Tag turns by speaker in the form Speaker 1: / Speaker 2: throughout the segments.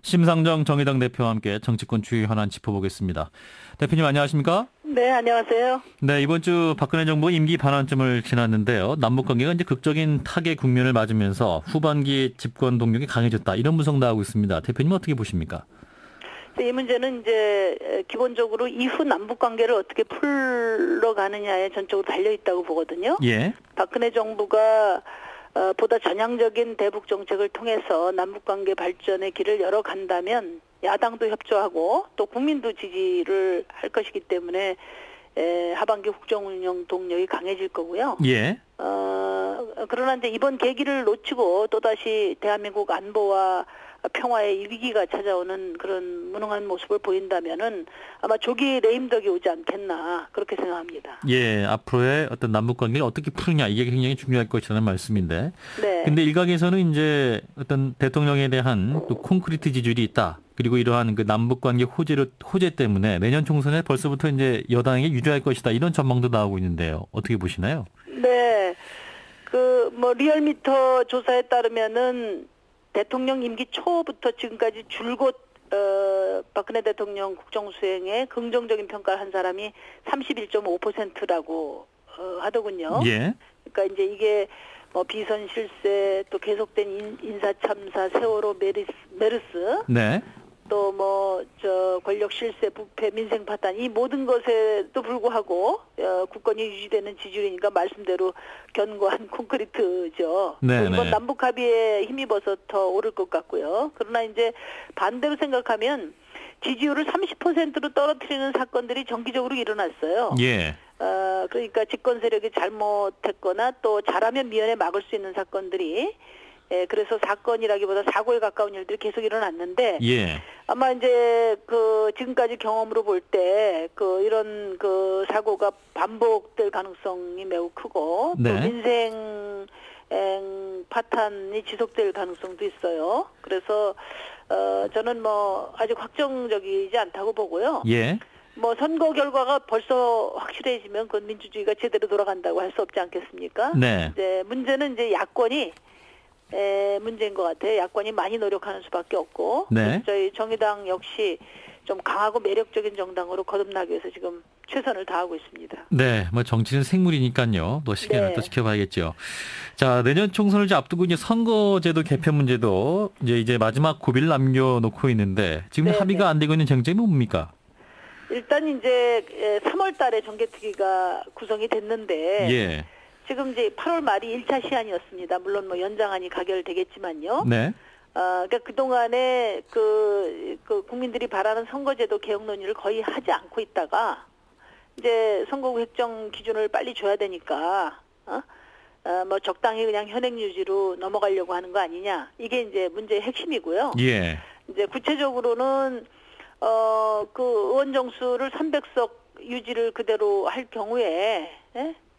Speaker 1: 심상정 정의당 대표와 함께 정치권 추이 현안 짚어보겠습니다. 대표님 안녕하십니까?
Speaker 2: 네, 안녕하세요.
Speaker 1: 네, 이번 주 박근혜 정부 임기 반환점을 지났는데요. 남북관계가 이제 극적인 타계 국면을 맞으면서 후반기 집권 동력이 강해졌다. 이런 분석 나오고 있습니다. 대표님 어떻게 보십니까?
Speaker 2: 이 문제는 이제 기본적으로 이후 남북 관계를 어떻게 풀러가느냐에 전적으로 달려 있다고 보거든요.
Speaker 1: 예.
Speaker 2: 박근혜 정부가 보다 전향적인 대북 정책을 통해서 남북 관계 발전의 길을 열어간다면 야당도 협조하고 또 국민도 지지를 할 것이기 때문에 하반기 국정 운영 동력이 강해질 거고요.
Speaker 1: 예.
Speaker 2: 그러나 이제 이번 계기를 놓치고 또다시 대한민국 안보와 평화의 위기가 찾아오는 그런 무능한 모습을 보인다면은 아마 조기 레임덕이 오지 않겠나 그렇게 생각합니다.
Speaker 1: 예, 앞으로의 어떤 남북 관계를 어떻게 푸느냐 이게 굉장히 중요할 것이라는 말씀인데.
Speaker 2: 네.
Speaker 1: 근데 일각에서는 이제 어떤 대통령에 대한 또 콘크리트 지지율이 있다. 그리고 이러한 그 남북 관계 호재 때문에 내년 총선에 벌써부터 이제 여당에게 유리할 것이다. 이런 전망도 나오고 있는데요. 어떻게 보시나요?
Speaker 2: 네. 리얼미터 조사에 따르면은 대통령 임기 초부터 지금까지 줄곧 박근혜 대통령 국정 수행에 긍정적인 평가를 한 사람이 31.5%라고 하더군요.
Speaker 1: 예.
Speaker 2: 그러니까 이제 이게 비선 실세 또 계속된 인사 참사 세월호 메르스
Speaker 1: 네.
Speaker 2: 또 권력 실세 부패 민생 파탄 이 모든 것에도 불구하고 국권이 유지되는 지지율이니까 말씀대로 견고한 콘크리트죠.
Speaker 1: 네,
Speaker 2: 이번
Speaker 1: 네.
Speaker 2: 남북 합의에 힘입어서 더 오를 것 같고요. 그러나 이제 반대로 생각하면 지지율을 30%로 떨어뜨리는 사건들이 정기적으로 일어났어요.
Speaker 1: 예.
Speaker 2: 그러니까 집권 세력이 잘못했거나 또 잘하면 미연에 막을 수 있는 사건들이 그래서 사건이라기보다 사고에 가까운 일들이 계속 일어났는데
Speaker 1: 예. 아마
Speaker 2: 이제 지금까지 경험으로 볼 때 이런 사고가 반복될 가능성이 매우 크고
Speaker 1: 네.
Speaker 2: 또 민생 파탄이 지속될 가능성도 있어요. 그래서 저는 아직 확정적이지 않다고 보고요.
Speaker 1: 예.
Speaker 2: 선거 결과가 벌써 확실해지면 그건 민주주의가 제대로 돌아간다고 할 수 없지 않겠습니까?
Speaker 1: 네.
Speaker 2: 이제 문제는 이제 야권이 문제인 것 같아요. 야권이 많이 노력하는 수밖에 없고
Speaker 1: 네.
Speaker 2: 저희 정의당 역시 좀 강하고 매력적인 정당으로 거듭나기 위해서 지금 최선을 다하고 있습니다.
Speaker 1: 네, 정치는 생물이니까요. 또 시간을
Speaker 2: 네.
Speaker 1: 또 지켜봐야겠죠. 자, 내년 총선을 이제 앞두고 이제 선거제도 개편 문제도 이제 마지막 고비를 남겨놓고 있는데 지금
Speaker 2: 네,
Speaker 1: 합의가
Speaker 2: 네.
Speaker 1: 안 되고 있는 쟁점이 뭡니까?
Speaker 2: 일단 이제 3월달에 정개특위가 구성이 됐는데.
Speaker 1: 예.
Speaker 2: 지금 이제 8월 말이 1차 시한이었습니다. 물론 연장안이 가결되겠지만요.
Speaker 1: 네.
Speaker 2: 그러니까 그동안에 국민들이 바라는 선거제도 개혁 논의를 거의 하지 않고 있다가 이제 선거구 획정 기준을 빨리 줘야 되니까 적당히 그냥 현행 유지로 넘어가려고 하는 거 아니냐. 이게 이제 문제의 핵심이고요.
Speaker 1: 예.
Speaker 2: 이제 구체적으로는 의원 정수를 300석 유지를 그대로 할 경우에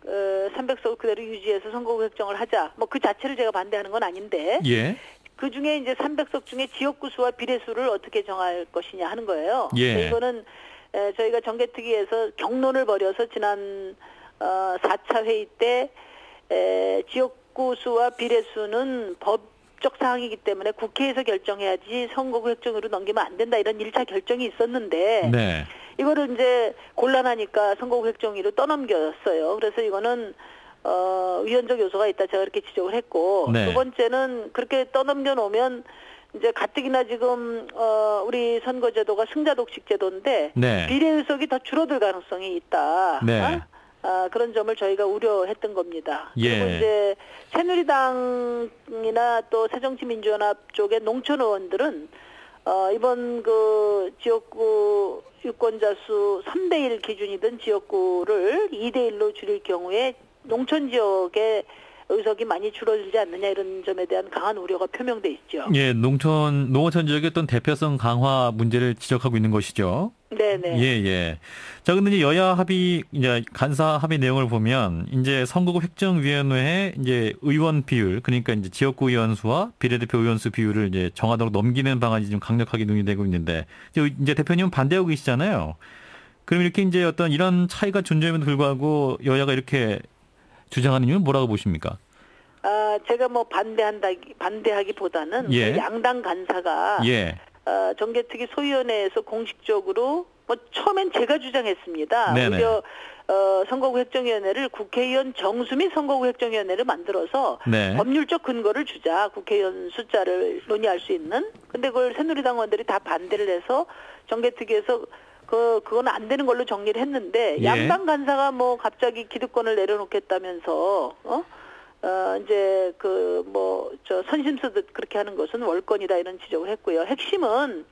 Speaker 2: 300석을 그대로 유지해서 선거구 획정을 하자. 그 자체를 제가 반대하는 건 아닌데.
Speaker 1: 예.
Speaker 2: 그 중에 이제 300석 중에 지역구 수와 비례수를 어떻게 정할 것이냐 하는 거예요.
Speaker 1: 예.
Speaker 2: 이거는 저희가 정개특위에서 경론을 벌여서 지난 4차 회의 때 지역구 수와 비례수는 법적 사항이기 때문에 국회에서 결정해야지 선거구 획정으로 넘기면 안 된다. 이런 1차 결정이 있었는데.
Speaker 1: 네.
Speaker 2: 이거를 이제 곤란하니까 선거구 획정위로 떠넘겼어요. 그래서 이거는 위헌적 요소가 있다. 제가 이렇게 지적을 했고
Speaker 1: 네.
Speaker 2: 두 번째는 그렇게 떠넘겨 놓으면 이제 가뜩이나 지금 우리 선거제도가 승자 독식 제도인데
Speaker 1: 네.
Speaker 2: 비례 의석이 더 줄어들 가능성이 있다.
Speaker 1: 네.
Speaker 2: 그런 점을 저희가 우려했던 겁니다.
Speaker 1: 예.
Speaker 2: 그리고 이제 새누리당이나 또 새정치민주연합 쪽의 농촌 의원들은 이번 지역구 유권자 수 3대1 기준이던 지역구를 2대1로 줄일 경우에 농촌 지역의 의석이 많이 줄어들지 않느냐 이런 점에 대한 강한 우려가 표명돼 있죠.
Speaker 1: 예, 농어촌 지역의 어떤 대표성 강화 문제를 지적하고 있는 것이죠.
Speaker 2: 네네.
Speaker 1: 예. 자, 근데 이제 여야 합의, 이제 간사 합의 내용을 보면, 이제 선거구 획정위원회의 이제 의원 비율, 그러니까 이제 지역구 의원 수와 비례대표 의원 수 비율을 이제 정하도록 넘기는 방안이 좀 강력하게 논의되고 있는데, 이제 대표님은 반대하고 계시잖아요. 그럼 이렇게 이제 어떤 이런 차이가 존재함에도 불구하고 여야가 이렇게 주장하는 이유는 뭐라고 보십니까?
Speaker 2: 제가 반대하기보다는
Speaker 1: 예.
Speaker 2: 양당 간사가 정개특위 소위원회에서 공식적으로 처음엔 제가 주장했습니다.
Speaker 1: 네네.
Speaker 2: 오히려 선거구 획정위원회를 국회의원 정수 및 선거구 획정위원회를 만들어서
Speaker 1: 네.
Speaker 2: 법률적 근거를 주자. 국회의원 숫자를 논의할 수 있는. 근데 그걸 새누리당원들이 다 반대를 해서 정개특위에서 그건 안 되는 걸로 정리를 했는데
Speaker 1: 예.
Speaker 2: 양당 간사가 갑자기 기득권을 내려놓겠다면서 이제 선심쓰듯 그렇게 하는 것은 월권이다 이런 지적을 했고요. 핵심은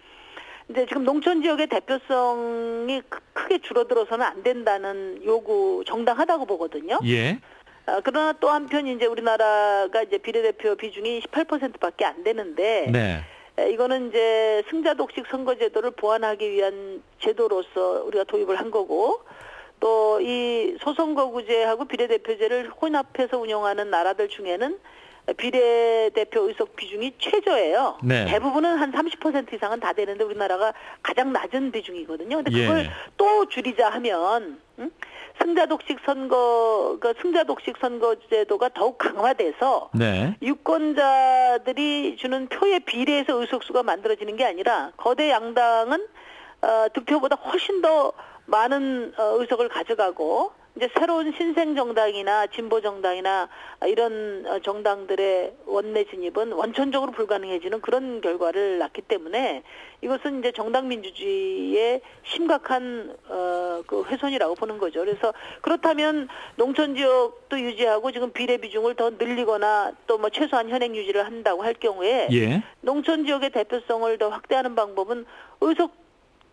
Speaker 2: 이제 지금 농촌 지역의 대표성이 크게 줄어들어서는 안 된다는 요구 정당하다고 보거든요.
Speaker 1: 예.
Speaker 2: 그러나 또 한편 이제 우리나라가 이제 비례대표 비중이 18%밖에 안 되는데
Speaker 1: 네.
Speaker 2: 이거는 이제 승자 독식 선거제도를 보완하기 위한 제도로서 우리가 도입을 한 거고 또 이 소선거구제하고 비례대표제를 혼합해서 운영하는 나라들 중에는 비례대표 의석 비중이 최저예요.
Speaker 1: 네.
Speaker 2: 대부분은 한 30% 이상은 다 되는데 우리나라가 가장 낮은 비중이거든요. 근데
Speaker 1: 예.
Speaker 2: 그걸 또 줄이자 하면 승자 독식 선거제도가 더욱 강화돼서
Speaker 1: 네.
Speaker 2: 유권자들이 주는 표에 비례해서 의석수가 만들어지는 게 아니라 거대 양당은 득표보다 훨씬 더 많은 의석을 가져가고 이제 새로운 신생 정당이나 진보 정당이나 이런 정당들의 원내 진입은 원천적으로 불가능해지는 그런 결과를 낳기 때문에 이것은 이제 정당 민주주의의 심각한 그 훼손이라고 보는 거죠. 그래서 그렇다면 농촌 지역도 유지하고 지금 비례 비중을 더 늘리거나 또 최소한 현행 유지를 한다고 할 경우에
Speaker 1: 예.
Speaker 2: 농촌 지역의 대표성을 더 확대하는 방법은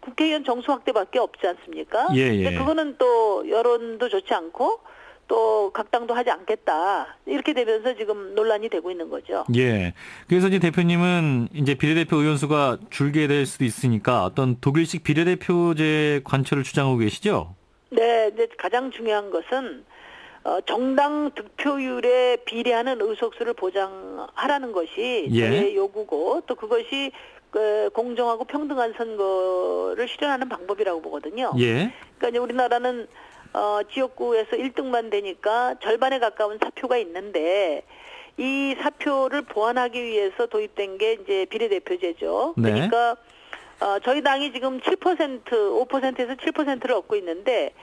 Speaker 2: 국회의원 정수 확대밖에 없지 않습니까?
Speaker 1: 예.
Speaker 2: 근데 그거는 또 여론도 좋지 않고 또 각 당도 하지 않겠다. 이렇게 되면서 지금 논란이 되고 있는 거죠.
Speaker 1: 예. 그래서 이제 대표님은 이제 비례대표 의원 수가 줄게 될 수도 있으니까 어떤 독일식 비례대표제 관철을 주장하고 계시죠?
Speaker 2: 네, 이제 가장 중요한 것은 정당 득표율에 비례하는 의석수를 보장하라는 것이
Speaker 1: 예.
Speaker 2: 저의 요구고 또 그것이 공정하고 평등한 선거를 실현하는 방법이라고 보거든요.
Speaker 1: 예.
Speaker 2: 그러니까 이제 우리나라는 지역구에서 1등만 되니까 절반에 가까운 사표가 있는데 이 사표를 보완하기 위해서 도입된 게 이제 비례대표제죠.
Speaker 1: 네.
Speaker 2: 그러니까 저희 당이 지금 5%에서 7%를 얻고 있는데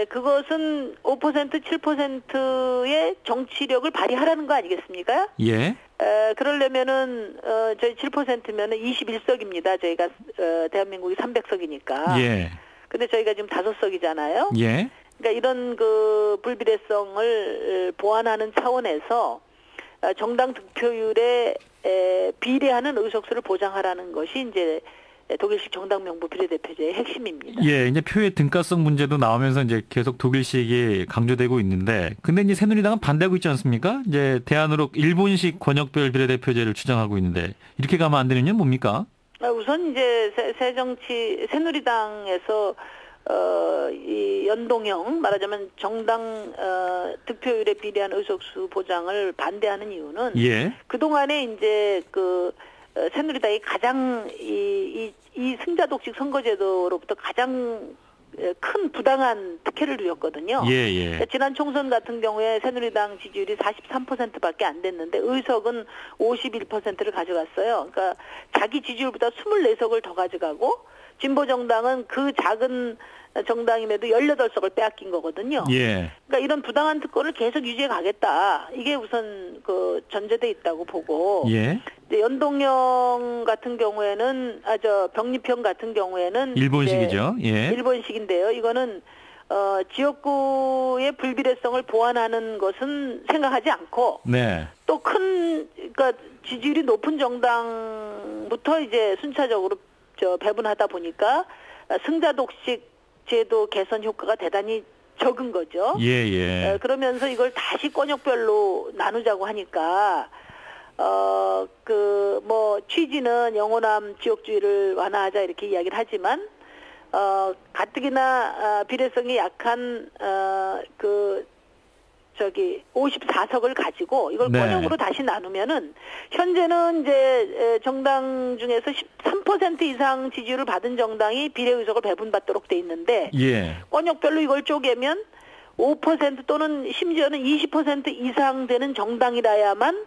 Speaker 2: 그것은 5%, 7%의 정치력을 발휘하라는 거 아니겠습니까?
Speaker 1: 예.
Speaker 2: 그러려면은 저희 7%면은 21석입니다. 저희가 대한민국이 300석이니까.
Speaker 1: 예.
Speaker 2: 근데 저희가 지금 5석이잖아요.
Speaker 1: 예.
Speaker 2: 그러니까 이런 그 불비례성을 보완하는 차원에서 정당 득표율에 비례하는 의석수를 보장하라는 것이 이제 독일식 정당 명부 비례대표제의 핵심입니다.
Speaker 1: 예, 이제 표의 등가성 문제도 나오면서 이제 계속 독일식이 강조되고 있는데, 근데 이제 새누리당은 반대하고 있지 않습니까? 이제 대안으로 일본식 권역별 비례대표제를 주장하고 있는데, 이렇게 가면 안 되는 이유는 뭡니까?
Speaker 2: 우선 이제 새누리당에서 이 연동형 말하자면 정당 득표율에 비례한 의석수 보장을 반대하는 이유는
Speaker 1: 예.
Speaker 2: 그 동안에 이제 새누리당이 가장 이 승자 독식 선거제도로부터 가장 큰 부당한 특혜를 누렸거든요.
Speaker 1: 예.
Speaker 2: 지난 총선 같은 경우에 새누리당 지지율이 43%밖에 안 됐는데 의석은 51%를 가져갔어요. 그러니까 자기 지지율보다 24석을 더 가져가고 진보 정당은 그 작은 정당임에도 18석을 빼앗긴 거거든요.
Speaker 1: 예.
Speaker 2: 그러니까 이런 부당한 특권을 계속 유지해 가겠다. 이게 우선 전제돼 있다고 보고.
Speaker 1: 예.
Speaker 2: 이제 연동형 같은 경우에는 병립형 같은 경우에는
Speaker 1: 일본식이죠. 예.
Speaker 2: 일본식인데요. 이거는 지역구의 불비례성을 보완하는 것은 생각하지 않고
Speaker 1: 네.
Speaker 2: 또 그러니까 지지율이 높은 정당부터 이제 순차적으로 배분하다 보니까 승자 독식 제도 개선 효과가 대단히 적은 거죠.
Speaker 1: 예.
Speaker 2: 그러면서 이걸 다시 권역별로 나누자고 하니까 취지는 영호남 지역주의를 완화하자 이렇게 이야기를 하지만 가뜩이나 비례성이 약한 54석을 가지고 이걸
Speaker 1: 네.
Speaker 2: 권역으로 다시 나누면은 현재는 이제 정당 중에서 13% 이상 지지율을 받은 정당이 비례 의석을 배분받도록 돼 있는데
Speaker 1: 예.
Speaker 2: 권역별로 이걸 쪼개면 5% 또는 심지어는 20% 이상 되는 정당이라야만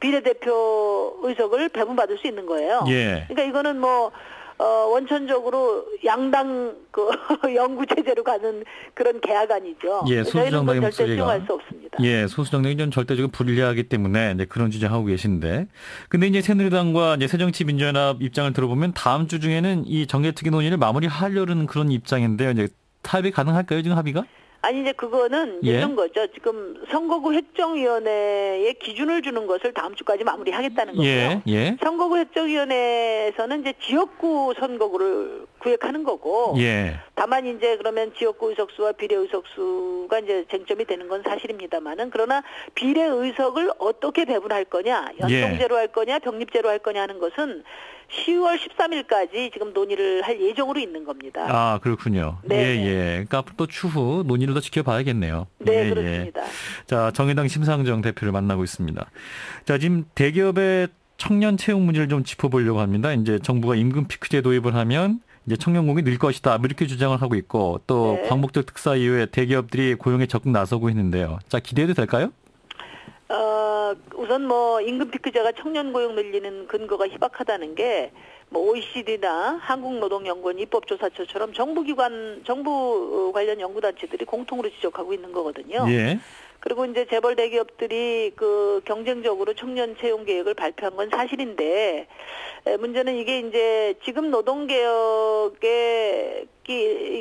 Speaker 2: 비례대표 의석을 배분받을 수 있는 거예요.
Speaker 1: 예.
Speaker 2: 그러니까 이거는 뭐 원천적으로 양당 그 영구 체제로 가는 그런 계약안이죠.
Speaker 1: 예,
Speaker 2: 저희는 그건 절대
Speaker 1: 목소리가
Speaker 2: 수용할 수 없습니다.
Speaker 1: 예, 소수 정당이 좀 절대적으로 불리하기 때문에 이제 그런 주장하고 계신데, 근데 이제 새누리당과 이제 새정치민주연합 입장을 들어보면 다음 주 중에는 이 정개특위 논의를 마무리하려는 그런 입장인데요. 이제 합의 가능할까요, 지금 합의가?
Speaker 2: 아니 이제 그거는
Speaker 1: 예.
Speaker 2: 이런 거죠. 지금 선거구 획정위원회에 기준을 주는 것을 다음 주까지 마무리하겠다는 거고요.
Speaker 1: 예, 예.
Speaker 2: 선거구 획정위원회에서는 이제 지역구 선거구를 구획하는 거고,
Speaker 1: 예.
Speaker 2: 다만 이제 그러면 지역구 의석수와 비례 의석수가 이제 쟁점이 되는 건 사실입니다만은, 그러나 비례 의석을 어떻게 배분할 거냐, 연동제로 할 거냐, 병립제로 할 거냐 하는 것은 10월 13일까지 지금 논의를 할 예정으로 있는 겁니다.
Speaker 1: 아, 그렇군요.
Speaker 2: 네.
Speaker 1: 예, 예. 그러니까 앞으로 또 추후 논의를 더 지켜봐야겠네요.
Speaker 2: 네,
Speaker 1: 예,
Speaker 2: 그렇습니다.
Speaker 1: 예. 자, 정의당 심상정 대표를 만나고 있습니다. 자, 지금 대기업의 청년 채용 문제를 좀 짚어보려고 합니다. 이제 정부가 임금 피크제 도입을 하면 이제 청년 공이 늘 것이다, 이렇게 주장을 하고 있고, 또
Speaker 2: 네.
Speaker 1: 광복절 특사 이후에 대기업들이 고용에 적극 나서고 있는데요. 자, 기대해도 될까요?
Speaker 2: 우선 뭐 임금 피크제가 청년 고용 늘리는 근거가 희박하다는 게 뭐 OECD나 한국노동연구원 입법조사처처럼 정부 관련 연구단체들이 공통으로 지적하고 있는 거거든요.
Speaker 1: 예.
Speaker 2: 그리고 이제 재벌 대기업들이 그 경쟁적으로 청년 채용 계획을 발표한 건 사실인데, 문제는 이게 이제 지금 노동개혁의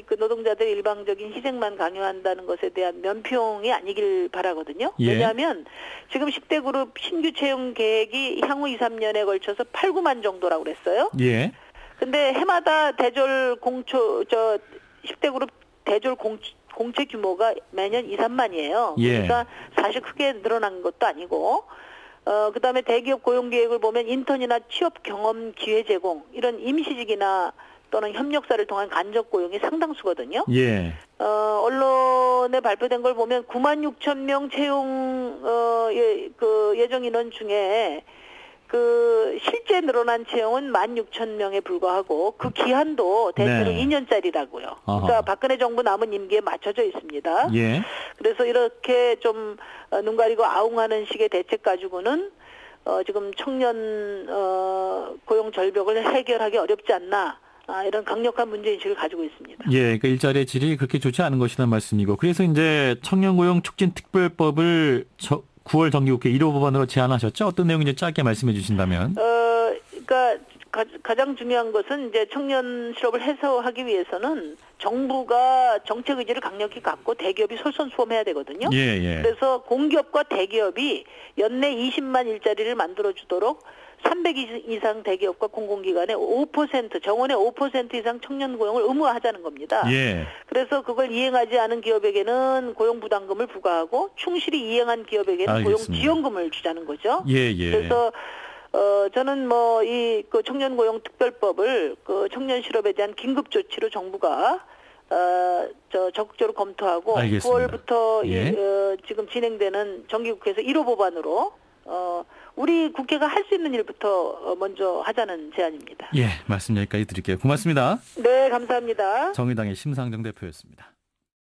Speaker 2: 그 노동자들 일방적인 희생만 강요한다는 것에 대한 면피용이 아니길 바라거든요.
Speaker 1: 예.
Speaker 2: 왜냐하면 지금 10대 그룹 신규 채용 계획이 향후 2, 3년에 걸쳐서 8, 9만 정도라고 그랬어요.
Speaker 1: 예.
Speaker 2: 근데 해마다 10대 그룹 대졸 공채 규모가 매년 2, 3만이에요.
Speaker 1: 예.
Speaker 2: 그러니까 사실 크게 늘어난 것도 아니고, 그다음에 대기업 고용 계획을 보면 인턴이나 취업 경험 기회 제공, 이런 임시직이나 또는 협력사를 통한 간접 고용이 상당수거든요.
Speaker 1: 예.
Speaker 2: 언론에 발표된 걸 보면 9만 6천 명 채용 그 예정 인원 중에 그 실제 늘어난 채용은 16,000명에 불과하고 그 기한도 대체로
Speaker 1: 네.
Speaker 2: 2년짜리라고요. 그러니까
Speaker 1: 아하.
Speaker 2: 박근혜 정부 남은 임기에 맞춰져 있습니다.
Speaker 1: 예.
Speaker 2: 그래서 이렇게 좀 눈 가리고 아웅하는 식의 대책 가지고는 지금 청년 고용 절벽을 해결하기 어렵지 않나, 이런 강력한 문제인식을 가지고 있습니다.
Speaker 1: 예, 그러니까 일자리의 질이 그렇게 좋지 않은 것이란 말씀이고, 그래서 이제 청년고용 촉진특별법을 9월 정기국회 1호 법안으로 제안하셨죠? 어떤 내용인지 짧게 말씀해 주신다면.
Speaker 2: 그러니까 가장 중요한 것은 이제 청년 실업을 해소하기 위해서는 정부가 정책 의지를 강력히 갖고 대기업이 솔선수범해야 되거든요.
Speaker 1: 예, 예.
Speaker 2: 그래서 공기업과 대기업이 연내 20만 일자리를 만들어주도록 300 이상 대기업과 공공기관의 5%, 정원의 5% 이상 청년 고용을 의무화하자는 겁니다.
Speaker 1: 예.
Speaker 2: 그래서 그걸 이행하지 않은 기업에게는 고용부담금을 부과하고 충실히 이행한 기업에게는
Speaker 1: 알겠습니다.
Speaker 2: 고용지원금을 주자는 거죠.
Speaker 1: 예, 예.
Speaker 2: 그래서 저는 뭐 그 청년 고용 특별법을 그 청년 실업에 대한 긴급 조치로 정부가 적극적으로 검토하고
Speaker 1: 알겠습니다.
Speaker 2: 9월부터
Speaker 1: 예.
Speaker 2: 지금 진행되는 정기국회에서 1호 법안으로 우리 국회가 할 수 있는 일부터 먼저 하자는 제안입니다.
Speaker 1: 예, 말씀 여기까지 드릴게요. 고맙습니다.
Speaker 2: 네, 감사합니다.
Speaker 1: 정의당의 심상정 대표였습니다.